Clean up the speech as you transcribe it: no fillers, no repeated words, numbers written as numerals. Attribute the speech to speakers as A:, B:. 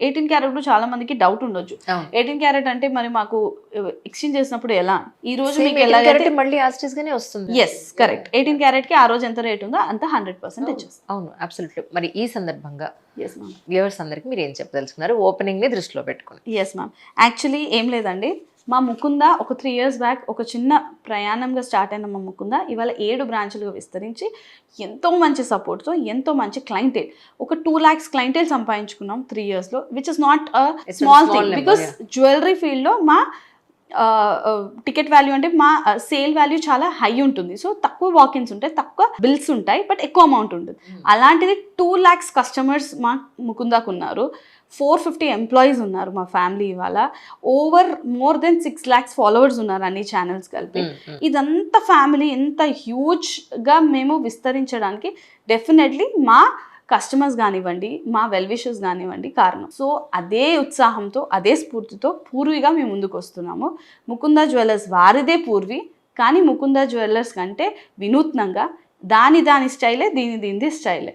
A: 18 carrot లో చాలా మందికి డౌట్ ఉండొచ్చు. 18 క్యారెట్ అంటే మరి మాకు ఎక్స్చేంజ్ చేసినప్పుడు ఎలా? ఈ రోజు మీకు ఎలా
B: మళ్ళీ యాస్టిస్ గానే వస్తుంది.
A: Yes correct. 18 క్యారెట్ కి ఆ రోజు ఎంత రేట్ ఉందో అంత 100% ఇచ్చేస్తాం.
B: అవును, అబ్సల్యూట్లీ. మరి ఈ సందర్భంగా
A: ఎస్ మ్యామ్,
B: వ్యూవర్స్ అందరికి మీరు ఏం చెప్పదలుచుకున్నారు ఓపెనింగ్ ని దృష్టిలో పెట్టుకుని?
A: ఎస్ మ్యామ్, యాక్చువల్లీ ఏం లేదండి, మా ముకుంద ఒక 3 years బ్యాక్ ఒక చిన్న ప్రయాణంగా స్టార్ట్ అయిన మా ముకుంద ఇవాళ 7 బ్రాంచ్లుగా విస్తరించి ఎంతో మంచి సపోర్ట్తో ఎంతో మంచి క్లయింటేల్, ఒక 2 lakhs క్లయింటేల్ సంపాదించుకున్నాం 3 yearsలో, which is not a small thing. Because jewellery ఫీల్డ్లో మా టికెట్ వాల్యూ అంటే మా సేల్ వాల్యూ చాలా హై ఉంటుంది. సో తక్కువ వాకిన్స్ ఉంటాయి, తక్కువ బిల్స్ ఉంటాయి, బట్ ఎక్కువ అమౌంట్ ఉంటుంది. అలాంటిది 2 lakhs కస్టమర్స్ మా ముకుందాకు ఉన్నారు. 450 ఎంప్లాయీస్ ఉన్నారు మా ఫ్యామిలీ. ఇవాళ మోర్ దెన్ 6 lakhs ఫాలోవర్స్ ఉన్నారు అన్ని ఛానల్స్ కలిపి. ఇదంతా ఫ్యామిలీ ఎంత హ్యూజ్గా మేము విస్తరించడానికి డెఫినెట్లీ మా కస్టమర్స్ కానివ్వండి, మా వెల్ విషర్స్ కానివ్వండి కారణం. సో అదే ఉత్సాహంతో అదే స్ఫూర్తితో పూర్విగా మేము ముందుకు వస్తున్నాము. ముకుంద జ్యువెలర్స్ వారిదే పూర్వి, కానీ ముకుంద జ్యువెలర్స్ కంటే వినూత్నంగా దాని స్టైలే, దీనిది స్టైలే.